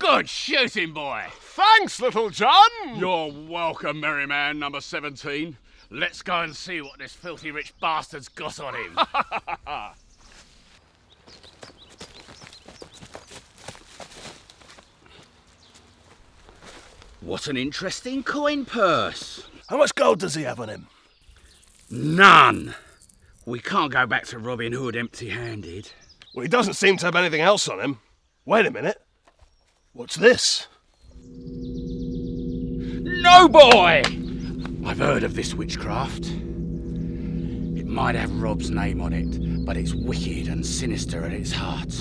Good shooting, boy. Thanks, Little John. You're welcome, merry man number 17. Let's go and see what this filthy rich bastard's got on him. What an interesting coin purse. How much gold does he have on him? None. We can't go back to Robin Hood empty-handed. Well, he doesn't seem to have anything else on him. Wait a minute. What's this? No, boy! I've heard of this witchcraft. It might have Rob's name on it, but it's wicked and sinister at its heart.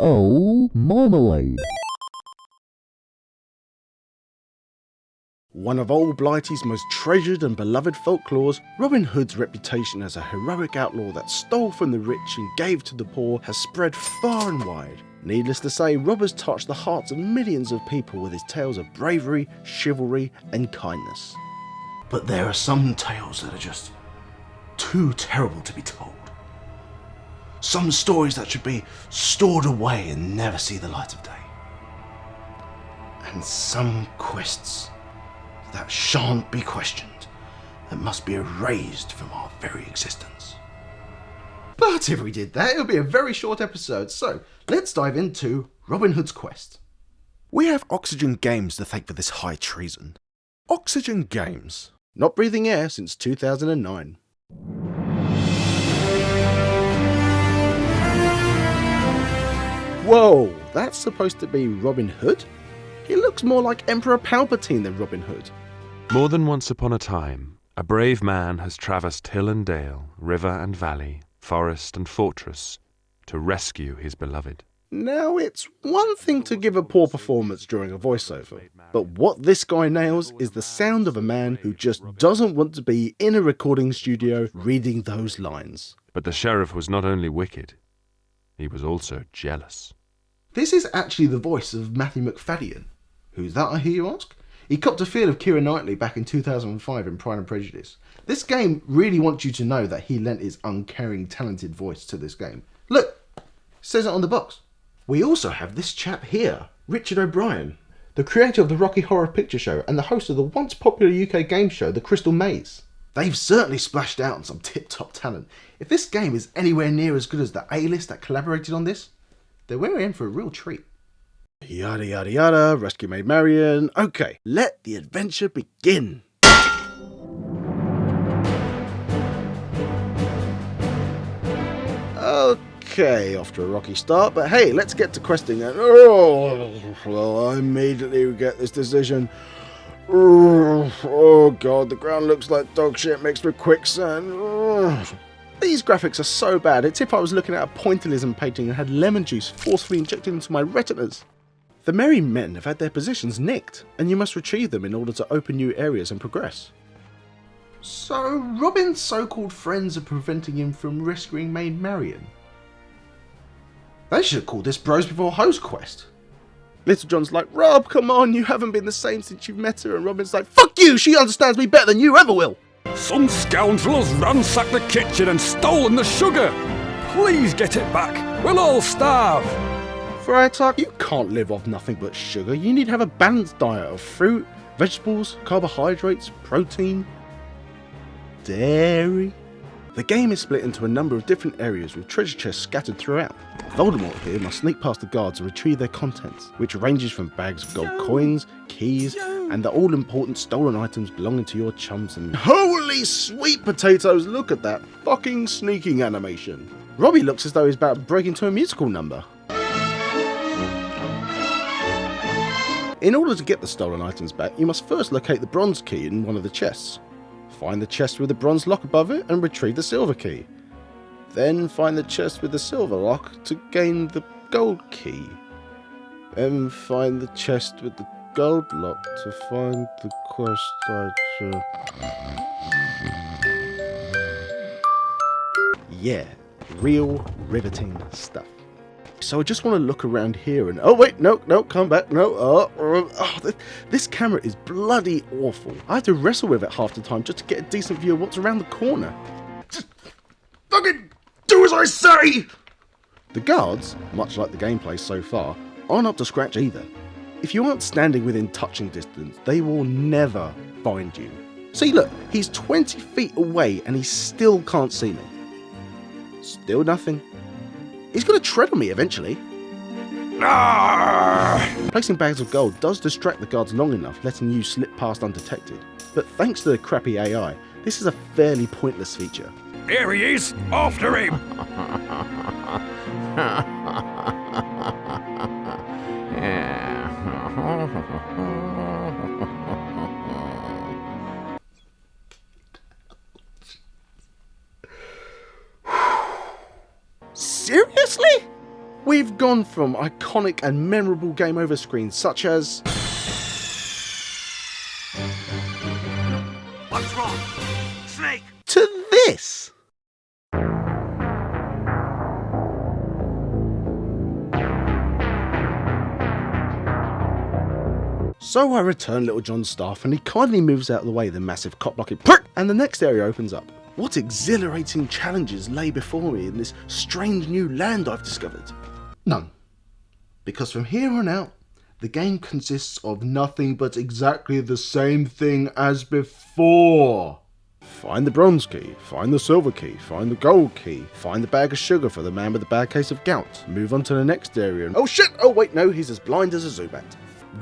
Oh, Marmalade. One of old Blighty's most treasured and beloved folklores, Robin Hood's reputation as a heroic outlaw that stole from the rich and gave to the poor has spread far and wide. Needless to say, Rob has touched the hearts of millions of people with his tales of bravery, chivalry and kindness. But there are some tales that are just too terrible to be told. Some stories that should be stored away and never see the light of day. And some quests that shan't be questioned and must be erased from our very existence. But if we did that, it would be a very short episode, so let's dive into Robin Hood's quest. We have Oxygen Games to thank for this high treason. Oxygen Games, not breathing air since 2009. Whoa, that's supposed to be Robin Hood? He looks more like Emperor Palpatine than Robin Hood. More than once upon a time, a brave man has traversed hill and dale, river and valley, forest and fortress, to rescue his beloved. Now, it's one thing to give a poor performance during a voiceover, but what this guy nails is the sound of a man who just doesn't want to be in a recording studio reading those lines. But the sheriff was not only wicked, he was also jealous. This is actually the voice of Matthew McFadden. Who's that, I hear you ask? He copped a feel of Keira Knightley back in 2005 in Pride and Prejudice. This game really wants you to know that he lent his uncaring, talented voice to this game. Look, it says it on the box. We also have this chap here, Richard O'Brien, the creator of the Rocky Horror Picture Show and the host of the once popular UK game show, The Crystal Maze. They've certainly splashed out on some tip-top talent. If this game is anywhere near as good as the A-list that collaborated on this, then we're in for a real treat. Yada yada yada, rescue Maid Marian. Okay, let the adventure begin. Okay, off to a rocky start, but hey, let's get to questing. Well, I immediately regret this decision. Oh god, the ground looks like dog shit mixed with quicksand. These graphics are so bad, it's if I was looking at a pointillism painting and had lemon juice forcefully injected into my retinas. The merry men have had their positions nicked, and you must retrieve them in order to open new areas and progress. So, Robin's so-called friends are preventing him from rescuing Maid Marian. They should have called this Bros Before Hoes quest. Little John's like, Rob, come on, you haven't been the same since you've met her, and Robin's like, fuck you, she understands me better than you ever will. Some scoundrel has ransacked the kitchen and stolen the sugar. Please get it back. We'll all starve. Freitag, you can't live off nothing but sugar. You need to have a balanced diet of fruit, vegetables, carbohydrates, protein, dairy. The game is split into a number of different areas with treasure chests scattered throughout. Voldemort here must sneak past the guards and retrieve their contents, which ranges from bags of gold coins, keys, and the all-important stolen items belonging to your chums and... Holy sweet potatoes, look at that fucking sneaking animation. Robbie looks as though he's about to break into a musical number. In order to get the stolen items back, you must first locate the bronze key in one of the chests. Find the chest with the bronze lock above it and retrieve the silver key. Then find the chest with the silver lock to gain the gold key. Then find the chest with the gold lock to find the quest Yeah, real riveting stuff. So I just want to look around here and... Oh, wait, no, come back, no. This camera is bloody awful. I have to wrestle with it half the time just to get a decent view of what's around the corner. Just fucking do as I say! The guards, much like the gameplay so far, aren't up to scratch either. If you aren't standing within touching distance, they will never find you. See, look, he's 20 feet away and he still can't see me. Still nothing. He's going to tread on me eventually. Placing bags of gold does distract the guards long enough, letting you slip past undetected. But thanks to the crappy AI, this is a fairly pointless feature. Here he is! After him! Seriously? We've gone from iconic and memorable game over screens such as... What's wrong? Snake! to this! So I return Little John's staff and he kindly moves out of the way of the massive cop-blocking prick, and the next area opens up. What exhilarating challenges lay before me in this strange new land I've discovered? None. Because from here on out, the game consists of nothing but exactly the same thing as before. Find the bronze key, find the silver key, find the gold key, find the bag of sugar for the man with the bad case of gout, move on to the next area and... Oh shit! Oh wait, no, he's as blind as a Zubat.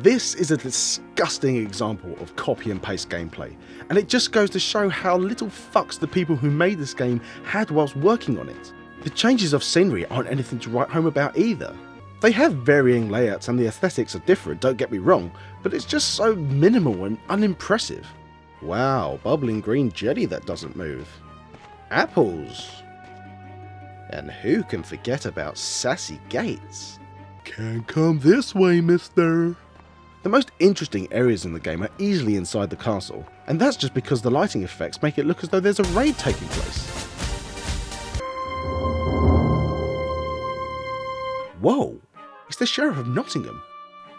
This is a disgusting example of copy and paste gameplay, and it just goes to show how little fucks the people who made this game had whilst working on it. The changes of scenery aren't anything to write home about either. They have varying layouts and the aesthetics are different, don't get me wrong, but it's just so minimal and unimpressive. Wow, bubbling green jelly that doesn't move. Apples. And who can forget about sassy gates? Can't come this way, mister. The most interesting areas in the game are easily inside the castle, and that's just because the lighting effects make it look as though there's a raid taking place. Whoa, it's the Sheriff of Nottingham.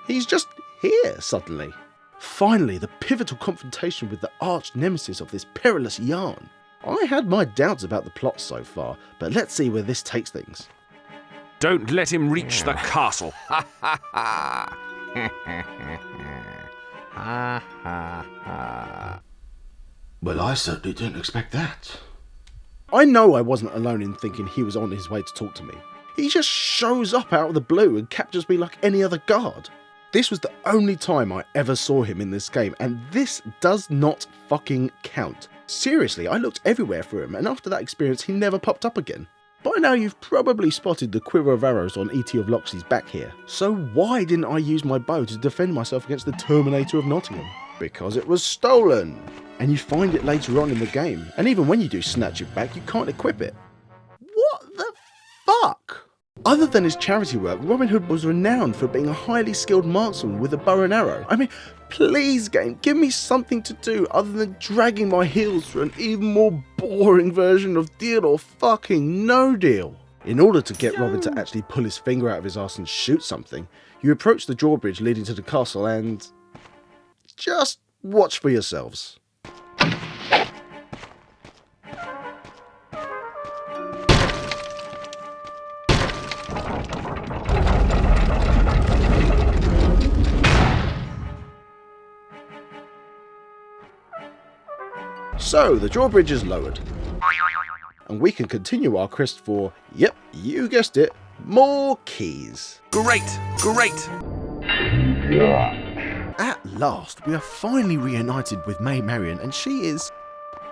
He's just here suddenly. Finally, the pivotal confrontation with the arch nemesis of this perilous yarn. I had my doubts about the plot so far, but let's see where this takes things. Don't let him reach the castle. Well, I certainly didn't expect that. I know I wasn't alone in thinking he was on his way to talk to me. He just shows up out of the blue and captures me like any other guard. This was the only time I ever saw him in this game, and this does not fucking count. Seriously, I looked everywhere for him, and after that experience he never popped up again. By now you've probably spotted the quiver of arrows on E.T. of Locksley's back here. So why didn't I use my bow to defend myself against the Terminator of Nottingham? Because it was stolen! And you find it later on in the game, and even when you do snatch it back, you can't equip it. What the fuck? Other than his charity work, Robin Hood was renowned for being a highly skilled marksman with a bow and arrow. I mean, please game, give me something to do other than dragging my heels through an even more boring version of Deal or Fucking No Deal. In order to get Robin to actually pull his finger out of his arse and shoot something, you approach the drawbridge leading to the castle and... just watch for yourselves. So, the drawbridge is lowered, and we can continue our quest for, yep, you guessed it, more keys. Great, great. At last, we are finally reunited with May Marian, and she is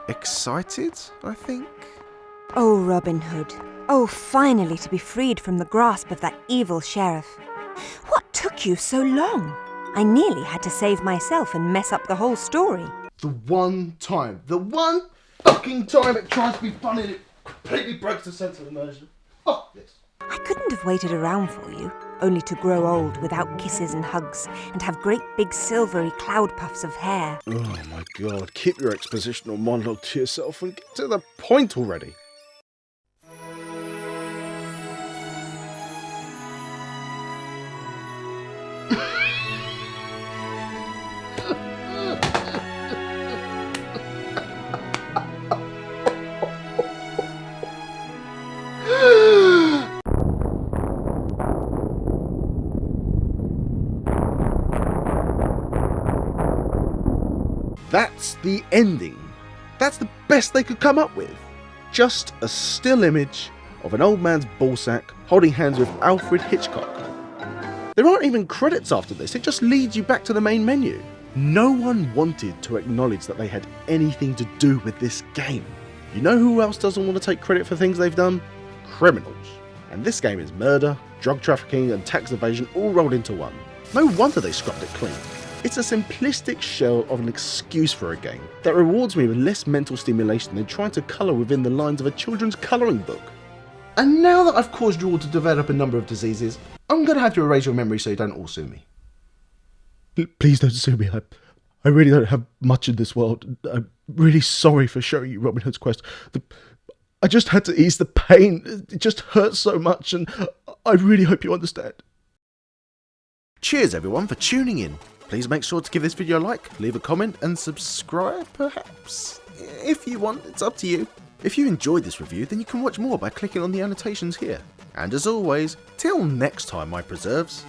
excited, I think? Oh, Robin Hood. Oh, finally to be freed from the grasp of that evil sheriff. What took you so long? I nearly had to save myself and mess up the whole story. The one fucking time it tries to be funny and it completely breaks the sense of immersion. Fuck this. I couldn't have waited around for you. only to grow old without kisses and hugs and have great big silvery cloud puffs of hair. Oh my god, keep your expositional monologue to yourself and get to the point already. That's the ending. That's the best they could come up with. Just a still image of an old man's ballsack holding hands with Alfred Hitchcock. There aren't even credits after this, it just leads you back to the main menu. No one wanted to acknowledge that they had anything to do with this game. You know who else doesn't want to take credit for things they've done? Criminals. And this game is murder, drug trafficking and tax evasion all rolled into one. No wonder they scrubbed it clean. It's a simplistic shell of an excuse for a game that rewards me with less mental stimulation than trying to colour within the lines of a children's colouring book. And now that I've caused you all to develop a number of diseases, I'm going to have to erase your memory so you don't all sue me. Please don't sue me. I really don't have much in this world. I'm really sorry for showing you Robin Hood's Quest. I just had to ease the pain. It just hurts so much and I really hope you understand. Cheers everyone for tuning in. Please make sure to give this video a like, leave a comment and subscribe perhaps. If you want, it's up to you. If you enjoyed this review, then you can watch more by clicking on the annotations here. And as always, till next time, my preserves.